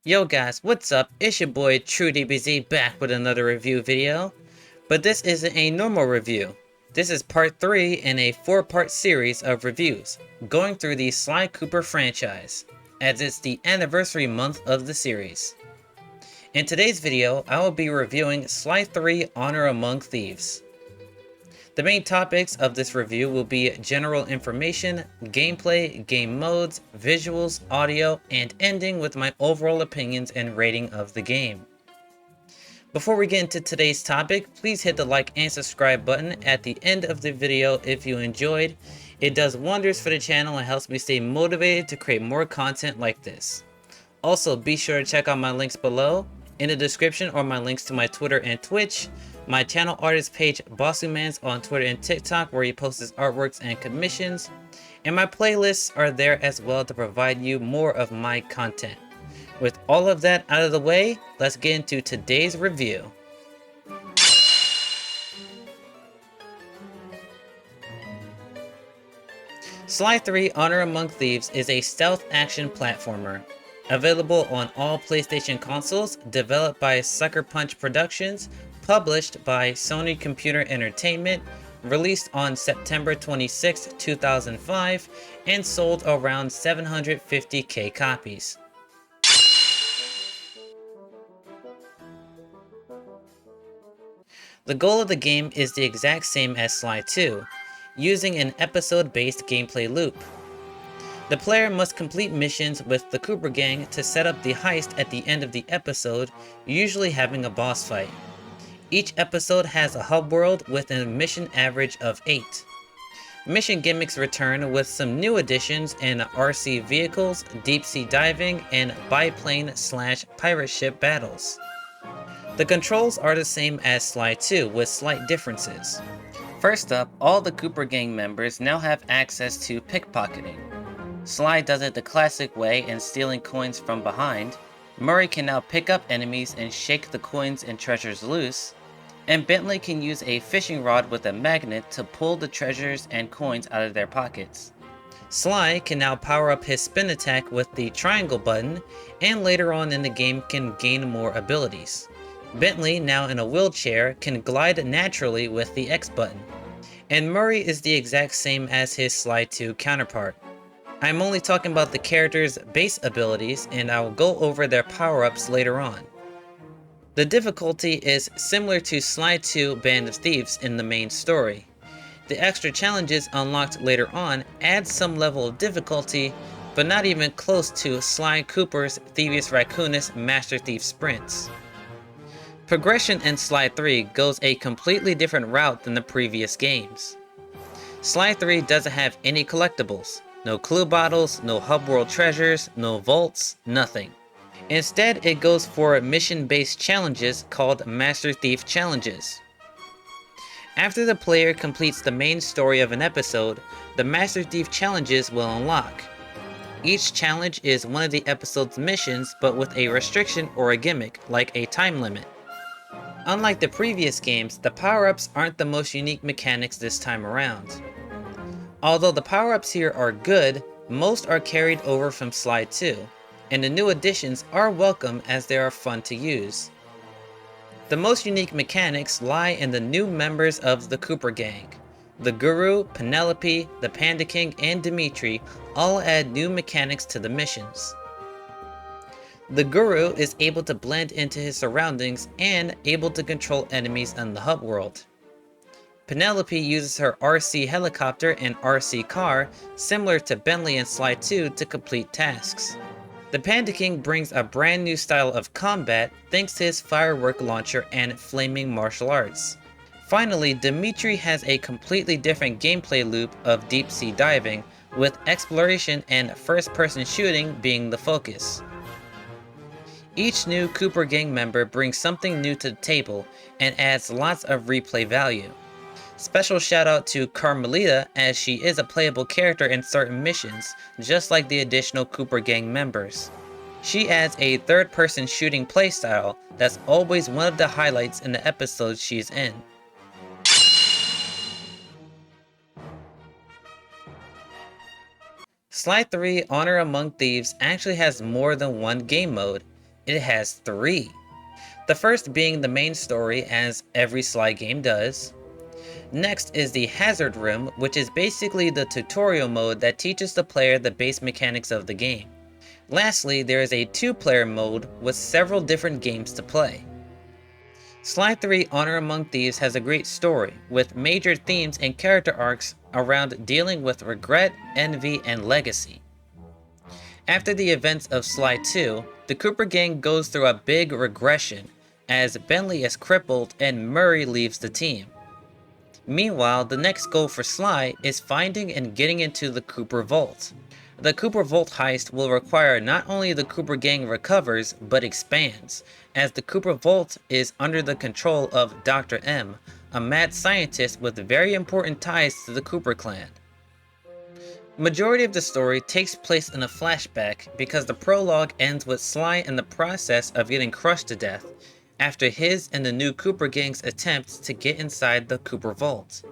Yo guys, what's up? It's your boy TRUEDBZ back with another review video. But this isn't a normal review. This is part 3 in a 4-part series of reviews, going through the Sly Cooper franchise, as it's the anniversary month of the series. In today's video, I will be reviewing Sly 3 Honor Among Thieves. The main topics of this review will be general information, gameplay, game modes, visuals, audio, and ending with my overall opinions and rating of the game. Before we get into today's topic, please hit the like and subscribe button at the end of the video if you enjoyed. It does wonders for the channel and helps me stay motivated to create more content like this. Also, be sure to check out my links below. In the description are my links to my Twitter and Twitch, my channel artist page bossumans on Twitter and TikTok where he posts his artworks and commissions, and my playlists are there as well to provide you more of my content. With all of that out of the way, let's get into today's review. Sly 3 Honor Among Thieves is a stealth action platformer. Available on all PlayStation consoles, developed by Sucker Punch Productions, published by Sony Computer Entertainment, released on September 26, 2005, and sold around 750,000 copies. The goal of the game is the exact same as Sly 2, using an episode-based gameplay loop. The player must complete missions with the Cooper Gang to set up the heist at the end of the episode, usually having a boss fight. Each episode has a hub world with a mission average of 8. Mission gimmicks return with some new additions in RC vehicles, deep sea diving, and biplane/pirate ship battles. The controls are the same as Sly 2 with slight differences. First up, all the Cooper Gang members now have access to pickpocketing. Sly does it the classic way in stealing coins from behind, Murray can now pick up enemies and shake the coins and treasures loose, and Bentley can use a fishing rod with a magnet to pull the treasures and coins out of their pockets. Sly can now power up his spin attack with the triangle button, and later on in the game can gain more abilities. Bentley, now in a wheelchair, can glide naturally with the X button. And Murray is the exact same as his Sly 2 counterpart. I'm only talking about the character's base abilities, and I will go over their power-ups later on. The difficulty is similar to Sly 2 Band of Thieves in the main story. The extra challenges unlocked later on add some level of difficulty, but not even close to Sly Cooper's Thievius Raccoonus Master Thief sprints. Progression in Sly 3 goes a completely different route than the previous games. Sly 3 doesn't have any collectibles. No clue bottles, no hub world treasures, no vaults, nothing. Instead, it goes for mission-based challenges called Master Thief Challenges. After the player completes the main story of an episode, the Master Thief Challenges will unlock. Each challenge is one of the episode's missions, but with a restriction or a gimmick, like a time limit. Unlike the previous games, the power-ups aren't the most unique mechanics this time around. Although the power-ups here are good, most are carried over from Sly 2, and the new additions are welcome as they are fun to use. The most unique mechanics lie in the new members of the Cooper Gang. The Guru, Penelope, the Panda King, and Dimitri all add new mechanics to the missions. The Guru is able to blend into his surroundings and able to control enemies in the hub world. Penelope uses her RC helicopter and RC car, similar to Bentley and Sly 2, to complete tasks. The Panda King brings a brand new style of combat thanks to his firework launcher and flaming martial arts. Finally, Dimitri has a completely different gameplay loop of deep sea diving, with exploration and first-person shooting being the focus. Each new Cooper Gang member brings something new to the table and adds lots of replay value. Special shout out to Carmelita, as she is a playable character in certain missions, just like the additional Cooper Gang members. She adds a third-person shooting playstyle that's always one of the highlights in the episodes she's in. Sly 3 Honor Among Thieves actually has more than one game mode, It has 3. The first being the main story, as every Sly game does. Next is the Hazzard room, which is basically the tutorial mode that teaches the player the base mechanics of the game. Lastly, there is a 2-player mode with several different games to play. Sly 3 Honor Among Thieves has a great story, with major themes and character arcs around dealing with regret, envy, and legacy. After the events of Sly 2, the Cooper gang goes through a big regression, as Bentley is crippled and Murray leaves the team. Meanwhile, the next goal for Sly is finding and getting into the Cooper Vault. The Cooper Vault heist will require not only the Cooper gang recovers, but expands, as the Cooper Vault is under the control of Dr. M, a mad scientist with very important ties to the Cooper clan. Majority of the story takes place in a flashback because the prologue ends with Sly in the process of getting crushed to death after his and the new Cooper gang's attempts to get inside the Cooper Vault.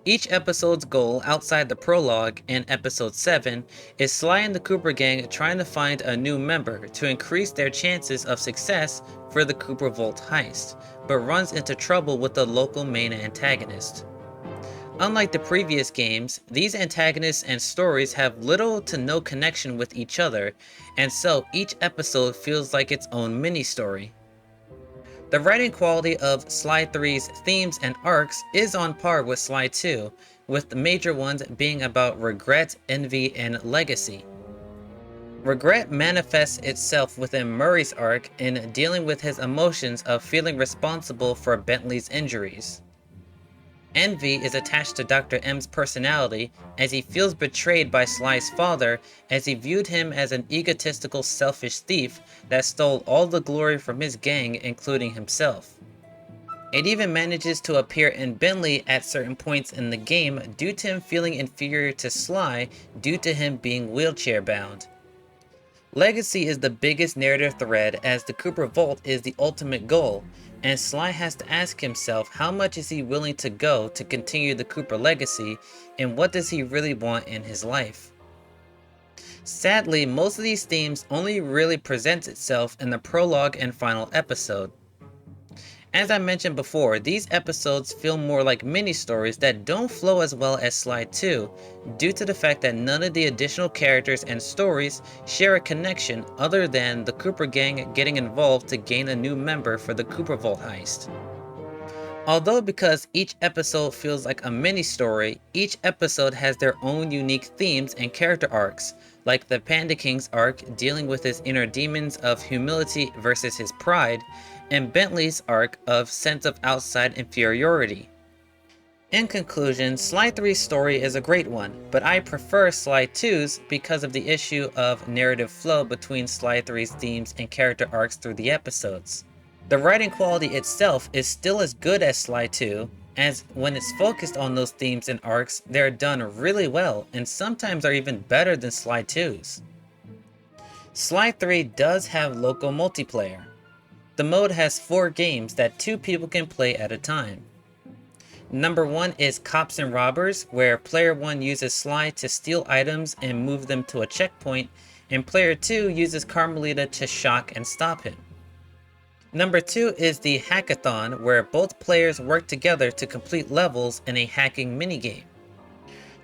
Each episode's goal outside the prologue in episode 7 is Sly and the Cooper gang trying to find a new member to increase their chances of success for the Cooper Vault heist, but runs into trouble with the local main antagonist. Unlike the previous games, these antagonists and stories have little to no connection with each other, and so each episode feels like its own mini-story. The writing quality of Sly 3's themes and arcs is on par with Sly 2, with the major ones being about regret, envy, and legacy. Regret manifests itself within Murray's arc in dealing with his emotions of feeling responsible for Bentley's injuries. Envy is attached to Dr. M's personality as he feels betrayed by Sly's father, as he viewed him as an egotistical, selfish thief that stole all the glory from his gang, including himself. It even manages to appear in Bentley at certain points in the game due to him feeling inferior to Sly due to him being wheelchair bound. Legacy is the biggest narrative thread, as the Cooper Vault is the ultimate goal, and Sly has to ask himself how much is he willing to go to continue the Cooper legacy, and what does he really want in his life. Sadly, most of these themes only really presents itself in the prologue and final episode. As I mentioned before, these episodes feel more like mini-stories that don't flow as well as Sly 2, due to the fact that none of the additional characters and stories share a connection other than the Cooper gang getting involved to gain a new member for the Cooper Vault heist. Although because each episode feels like a mini-story, each episode has their own unique themes and character arcs, like the Panda King's arc dealing with his inner demons of humility versus his pride, and Bentley's arc of sense of outside inferiority. In conclusion, Sly 3's story is a great one, but I prefer Sly 2's because of the issue of narrative flow between Sly 3's themes and character arcs through the episodes. The writing quality itself is still as good as Sly 2, as when it's focused on those themes and arcs, they're done really well and sometimes are even better than Sly 2's. Sly 3 does have local multiplayer. The mode has 4 games that 2 people can play at a time. Number 1 is Cops and Robbers, where player 1 uses Sly to steal items and move them to a checkpoint, and player 2 uses Carmelita to shock and stop him. Number 2 is the Hackathon, where both players work together to complete levels in a hacking minigame.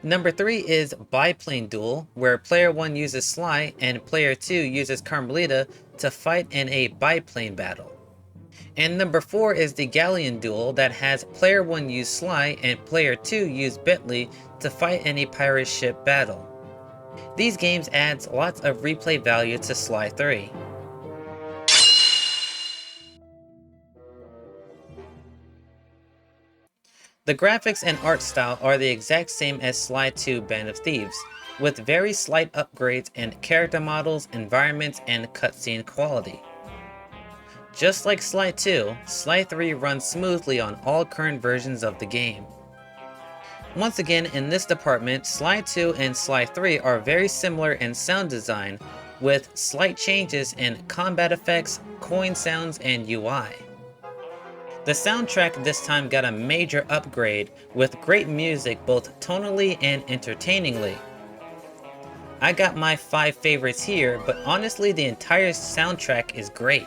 Number 3 is Biplane Duel, where player 1 uses Sly and player 2 uses Carmelita to fight in a biplane battle. And number 4 is the Galleon Duel, that has player 1 use Sly and player 2 use Bentley to fight in a pirate ship battle. These games adds lots of replay value to Sly 3. The graphics and art style are the exact same as Sly 2 Band of Thieves, with very slight upgrades in character models, environments, and cutscene quality. Just like Sly 2, Sly 3 runs smoothly on all current versions of the game. Once again, in this department, Sly 2 and Sly 3 are very similar in sound design, with slight changes in combat effects, coin sounds, and UI. The soundtrack this time got a major upgrade, with great music both tonally and entertainingly. I got my 5 favorites here, but honestly the entire soundtrack is great.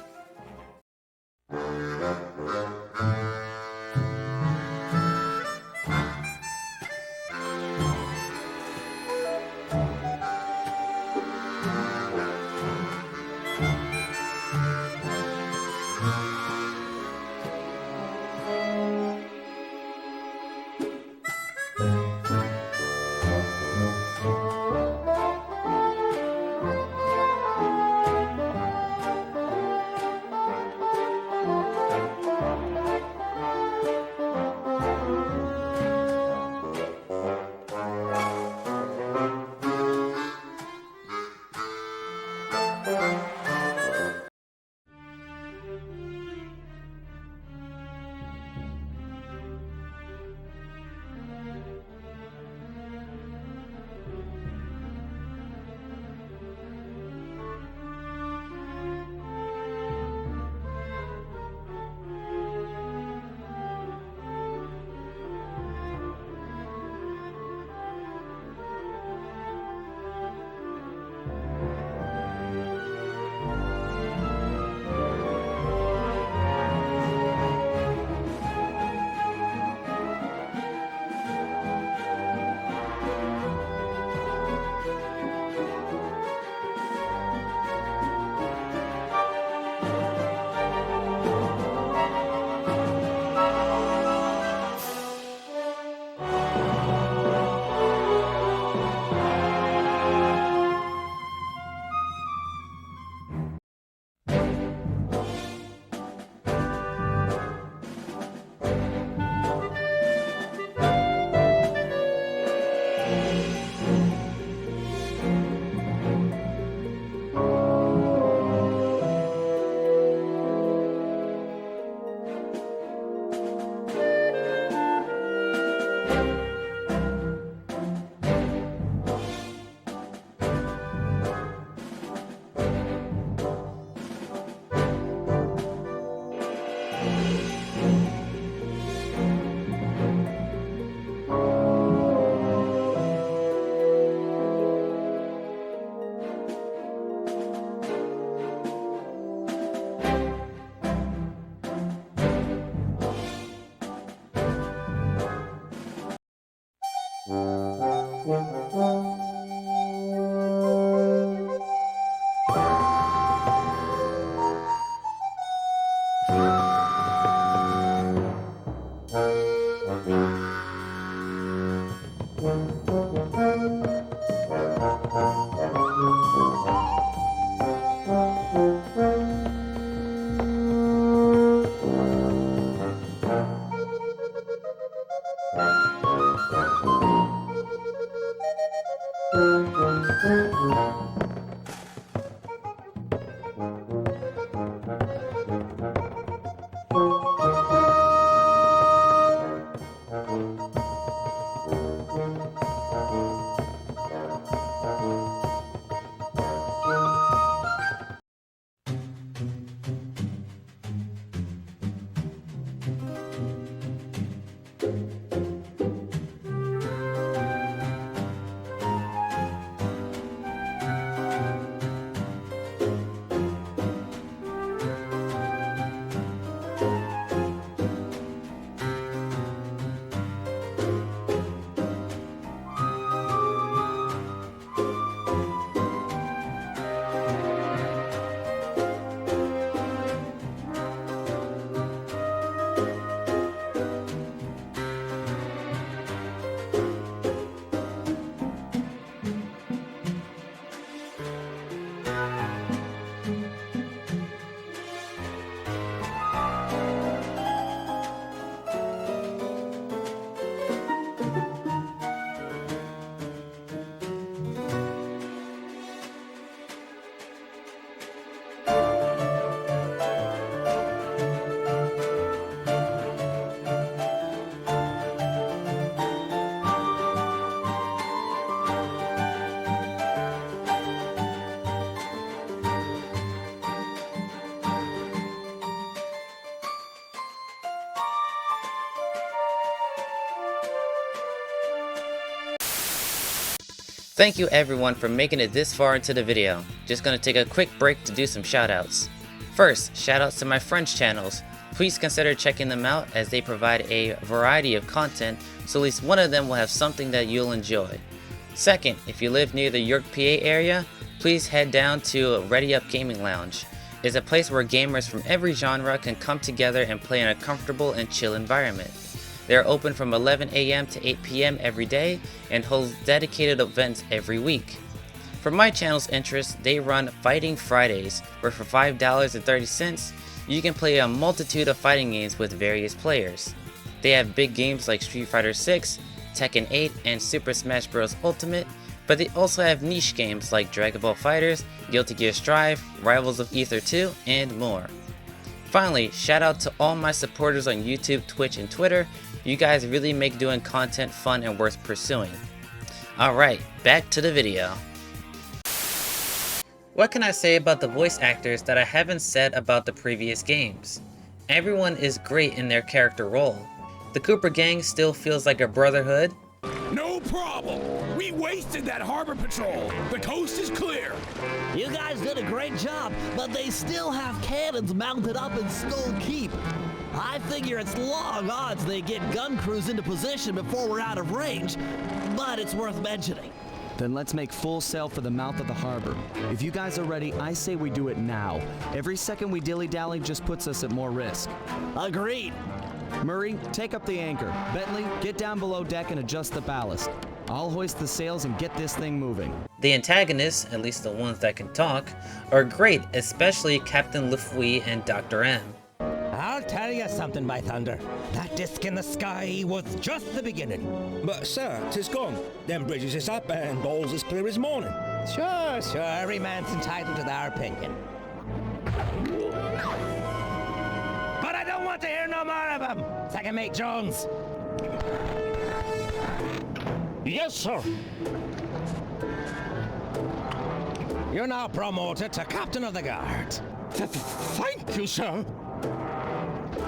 Thank you everyone for making it this far into the video. Just gonna take a quick break to do some shoutouts. First, shoutouts to my friends' channels. Please consider checking them out as they provide a variety of content, so at least one of them will have something that you'll enjoy. Second, if you live near the York, PA area, please head down to Ready Up Gaming Lounge. It's a place where gamers from every genre can come together and play in a comfortable and chill environment. They are open from 11 AM to 8 PM every day and hold dedicated events every week. For my channel's interest, they run Fighting Fridays, where for $5.30, you can play a multitude of fighting games with various players. They have big games like Street Fighter 6, Tekken 8, and Super Smash Bros. Ultimate, but they also have niche games like Dragon Ball FighterZ, Guilty Gear Strive, Rivals of Ether 2, and more. Finally, shout out to all my supporters on YouTube, Twitch, and Twitter. You guys really make doing content fun and worth pursuing. Alright, back to the video. What can I say about the voice actors that I haven't said about the previous games? Everyone is great in their character role. The Cooper gang still feels like a brotherhood. No problem. We wasted that harbor patrol. The coast is clear. You guys did a great job, but they still have cannons mounted up in Skull Keep. I figure it's long odds they get gun crews into position before we're out of range, but it's worth mentioning. Then let's make full sail for the mouth of the harbor. If you guys are ready, I say we do it now. Every second we dilly-dally just puts us at more risk. Agreed. Murray, take up the anchor. Bentley, get down below deck and adjust the ballast. I'll hoist the sails and get this thing moving. The antagonists, at least the ones that can talk, are great, especially Captain Lefouille and Dr. M. I'll tell you something, by thunder. That disc in the sky was just the beginning. But, sir, 'tis gone. Them bridges is up and all's as clear as morning. Sure, every man's entitled to their opinion. But I don't want to hear no more of them. Second Mate Jones. Yes, sir. You're now promoted to Captain of the Guard. Thank you, sir.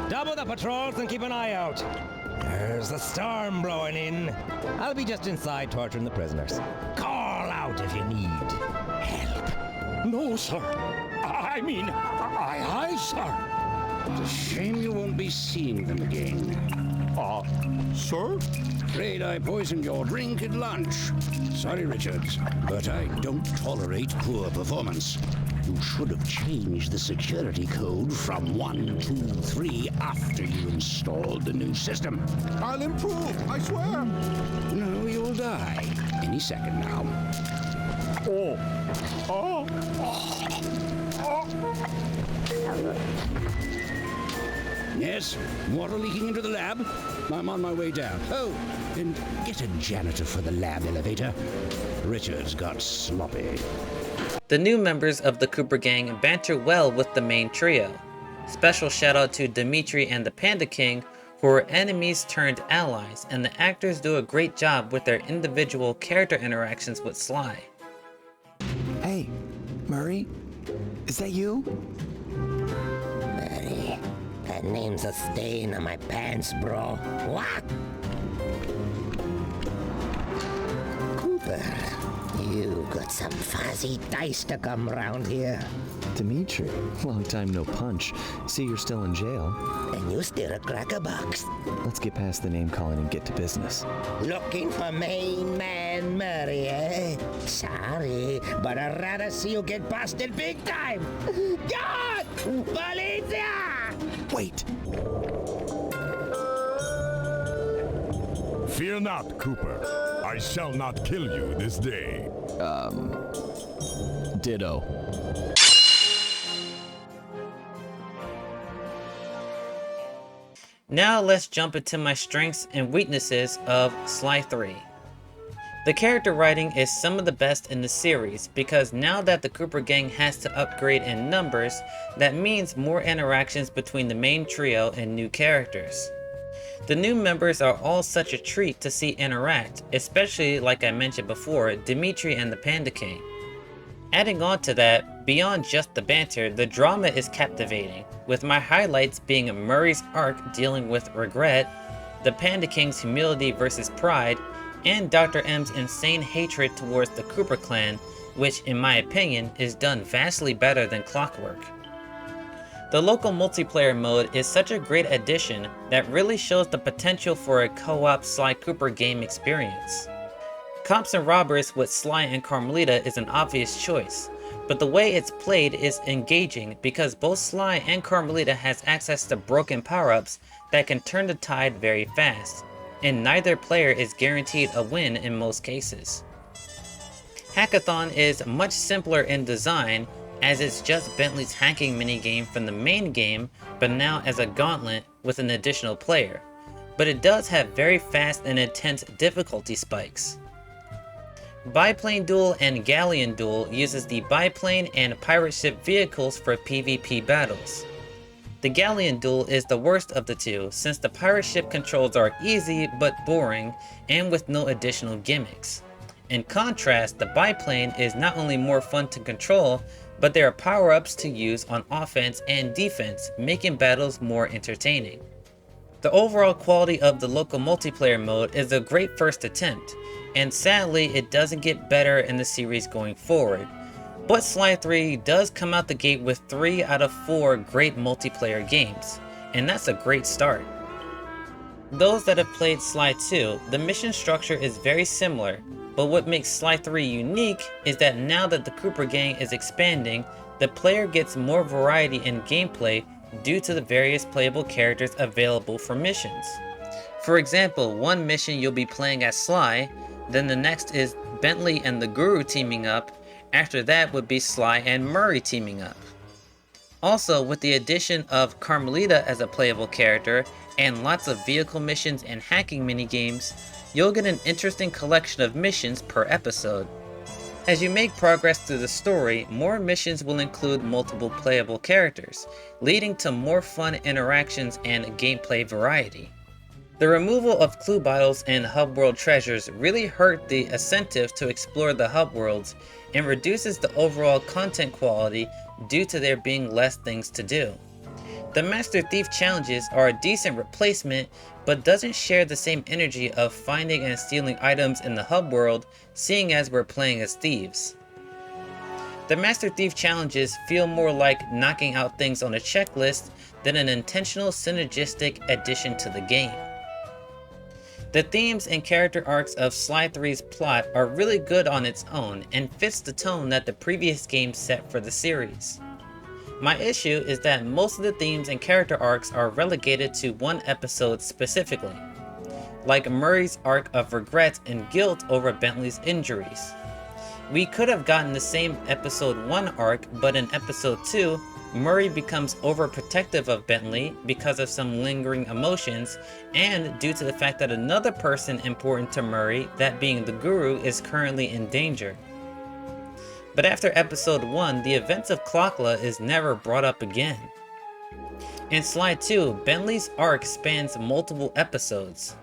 Double the patrols and keep an eye out. There's the storm blowing in. I'll be just inside torturing the prisoners. Call out if you need help. No, sir. I mean, aye, sir. It's a shame you won't be seeing them again. Sir? Afraid I poisoned your drink at lunch. Sorry, Richards, but I don't tolerate poor performance. You should have changed the security code from 1, 2, 3 after you installed the new system. I'll improve, I swear. No, you'll die. Any second now. Yes, water leaking into the lab. I'm on my way down. Oh, and get a janitor for the lab elevator. Richards got sloppy. The new members of the Cooper gang banter well with the main trio. Special shout out to Dimitri and the Panda King, who are enemies turned allies, and the actors do a great job with their individual character interactions with Sly. Hey, Murray, is that you? Murray, that name's a stain on my pants, bro. What? Cooper, you got some fuzzy dice to come round here. Dimitri, long time no punch. See, you're still in jail. And you steer a cracker box. Let's get past the name calling and get to business. Looking for main man Murray, eh? Sorry, but I'd rather see you get busted big time. God! Policia! Wait! Fear not, Cooper. I shall not kill you this day. Ditto. Now let's jump into my strengths and weaknesses of Sly 3. The character writing is some of the best in the series because now that the Cooper gang has to upgrade in numbers, that means more interactions between the main trio and new characters. The new members are all such a treat to see interact, especially like I mentioned before, Dimitri and the Panda King. Adding on to that, beyond just the banter, the drama is captivating, with my highlights being Murray's arc dealing with regret, the Panda King's humility versus pride, and Dr. M's insane hatred towards the Cooper clan, which in my opinion is done vastly better than Clockwork. The local multiplayer mode is such a great addition that really shows the potential for a co-op Sly Cooper game experience. Cops and Robbers with Sly and Carmelita is an obvious choice, but the way it's played is engaging because both Sly and Carmelita has access to broken power-ups that can turn the tide very fast, and neither player is guaranteed a win in most cases. Hackathon is much simpler in design, as it's just Bentley's hacking minigame from the main game, but now as a gauntlet with an additional player, but it does have very fast and intense difficulty spikes. Biplane Duel and Galleon Duel uses the biplane and pirate ship vehicles for PvP battles. The Galleon Duel is the worst of the two since the pirate ship controls are easy but boring and with no additional gimmicks. In contrast, the biplane is not only more fun to control, but there are power-ups to use on offense and defense, making battles more entertaining. The overall quality of the local multiplayer mode is a great first attempt, and sadly it doesn't get better in the series going forward. But Sly 3 does come out the gate with 3 out of 4 great multiplayer games, and that's a great start. Those that have played Sly 2, the mission structure is very similar, but what makes Sly 3 unique is that now that the Cooper gang is expanding, the player gets more variety in gameplay due to the various playable characters available for missions. For example, one mission you'll be playing as Sly, then the next is Bentley and the Guru teaming up, after that would be Sly and Murray teaming up. Also, with the addition of Carmelita as a playable character, and lots of vehicle missions and hacking minigames, you'll get an interesting collection of missions per episode. As you make progress through the story, more missions will include multiple playable characters, leading to more fun interactions and gameplay variety. The removal of clue bottles and hub world treasures really hurt the incentive to explore the hub worlds and reduces the overall content quality due to there being less things to do. The Master Thief challenges are a decent replacement, but doesn't share the same energy of finding and stealing items in the hub world, seeing as we're playing as thieves. The Master Thief challenges feel more like knocking out things on a checklist than an intentional synergistic addition to the game. The themes and character arcs of Sly 3's plot are really good on its own and fits the tone that the previous game set for the series. My issue is that most of the themes and character arcs are relegated to one episode specifically, like Murray's arc of regret and guilt over Bentley's injuries. We could have gotten the same episode 1 arc, but in episode 2, Murray becomes overprotective of Bentley because of some lingering emotions and due to the fact that another person important to Murray, that being the Guru, is currently in danger. But after episode 1, the events of Clockla is never brought up again. In Sly 2, Bentley's arc spans multiple episodes.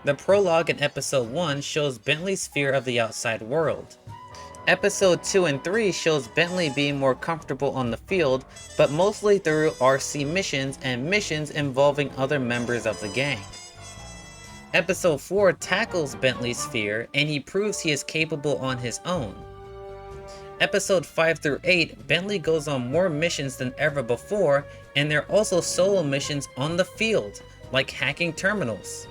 The prologue in episode 1 shows Bentley's fear of the outside world. Episode 2 and 3 shows Bentley being more comfortable on the field, but mostly through RC missions and missions involving other members of the gang. Episode 4 tackles Bentley's fear and he proves he is capable on his own. Episode 5 through 8, Bentley goes on more missions than ever before, and there are also solo missions on the field, like hacking terminals.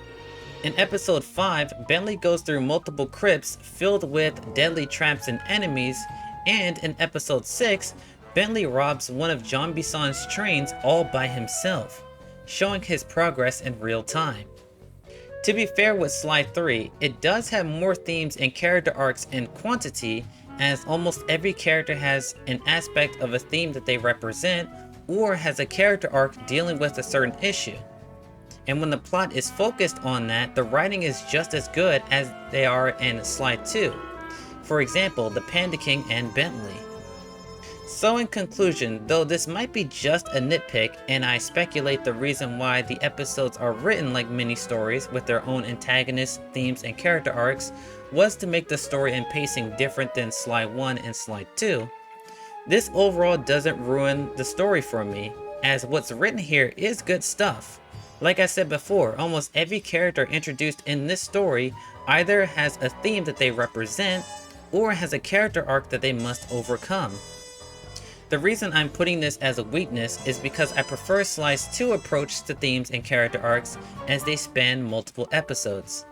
In episode 5, Bentley goes through multiple crypts filled with deadly traps and enemies, and in episode 6, Bentley robs one of Jean Bisson's trains all by himself, showing his progress in real time. To be fair with Sly 3, it does have more themes and character arcs in quantity, as almost every character has an aspect of a theme that they represent, or has a character arc dealing with a certain issue. And when the plot is focused on that, the writing is just as good as they are in Sly 2. For example, the Panda King and Bentley. So in conclusion, though this might be just a nitpick, and I speculate the reason why the episodes are written like mini-stories with their own antagonists, themes, and character arcs, was to make the story and pacing different than Sly 1 and Sly 2, this overall doesn't ruin the story for me, as what's written here is good stuff. Like I said before, almost every character introduced in this story either has a theme that they represent or has a character arc that they must overcome. The reason I'm putting this as a weakness is because I prefer Sly's 2 approach to themes and character arcs as they span multiple episodes.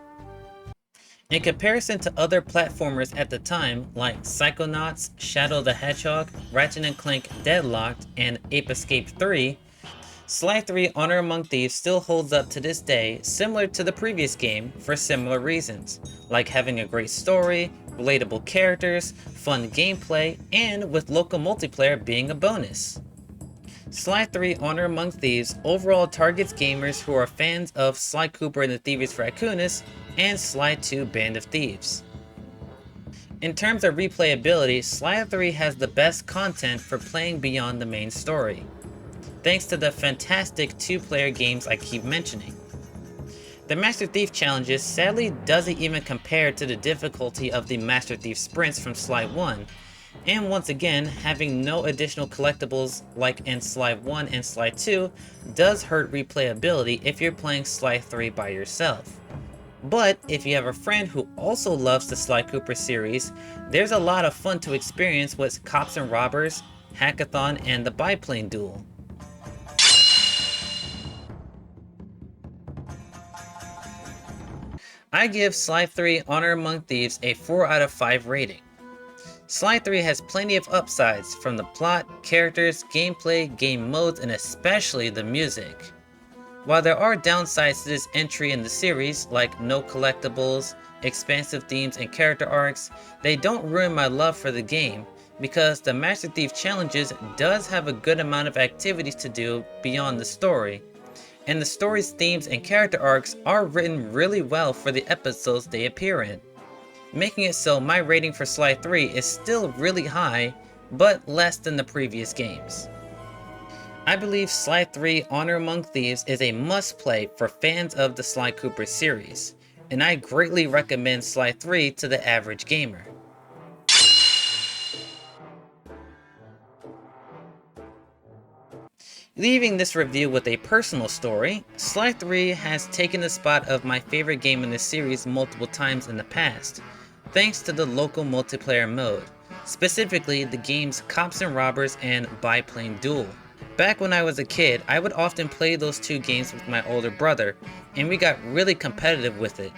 In comparison to other platformers at the time like Psychonauts, Shadow the Hedgehog, Ratchet & Clank Deadlocked, and Ape Escape 3, Sly 3 Honor Among Thieves still holds up to this day, similar to the previous game for similar reasons, like having a great story, relatable characters, fun gameplay, and with local multiplayer being a bonus. Sly 3 Honor Among Thieves overall targets gamers who are fans of Sly Cooper and the Thieves Raccoonus and Sly 2 Band of Thieves. In terms of replayability, Sly 3 has the best content for playing beyond the main story, thanks to the fantastic 2-player games I keep mentioning. The Master Thief challenges sadly doesn't even compare to the difficulty of the Master Thief sprints from Sly 1, and once again, having no additional collectibles like in Sly 1 and Sly 2 does hurt replayability if you're playing Sly 3 by yourself. But if you have a friend who also loves the Sly Cooper series, there's a lot of fun to experience with Cops and Robbers, Hackathon, and the Biplane Duel. I give Sly 3 Honor Among Thieves a 4 out of 5 rating. Sly 3 has plenty of upsides from the plot, characters, gameplay, game modes, and especially the music. While there are downsides to this entry in the series, like no collectibles, expansive themes, and character arcs, they don't ruin my love for the game, because the Master Thief Challenges does have a good amount of activities to do beyond the story, and the story's themes and character arcs are written really well for the episodes they appear in, making it so my rating for Sly 3 is still really high, but less than the previous games. I believe Sly 3 Honor Among Thieves is a must-play for fans of the Sly Cooper series, and I greatly recommend Sly 3 to the average gamer. Leaving this review with a personal story, Sly 3 has taken the spot of my favorite game in the series multiple times in the past, thanks to the local multiplayer mode, specifically the game's Cops and Robbers and Biplane Duel. Back when I was a kid, I would often play those 2 games with my older brother, and we got really competitive with it,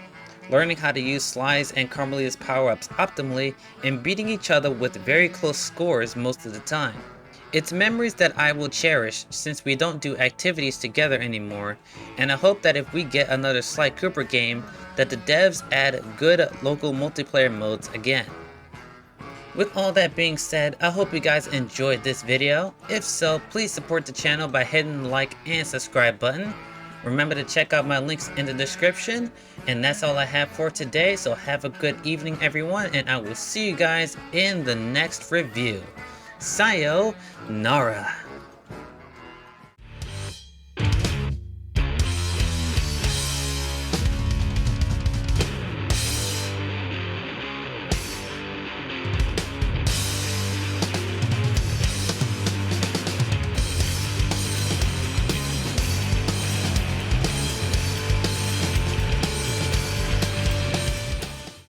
learning how to use Sly's and Carmelita's power-ups optimally and beating each other with very close scores most of the time. It's memories that I will cherish since we don't do activities together anymore, and I hope that if we get another Sly Cooper game, that the devs add good local multiplayer modes again. With all that being said, I hope you guys enjoyed this video. If so, please support the channel by hitting the like and subscribe button. Remember to check out my links in the description, and that's all I have for today, so have a good evening everyone, and I will see you guys in the next review. Sayonara.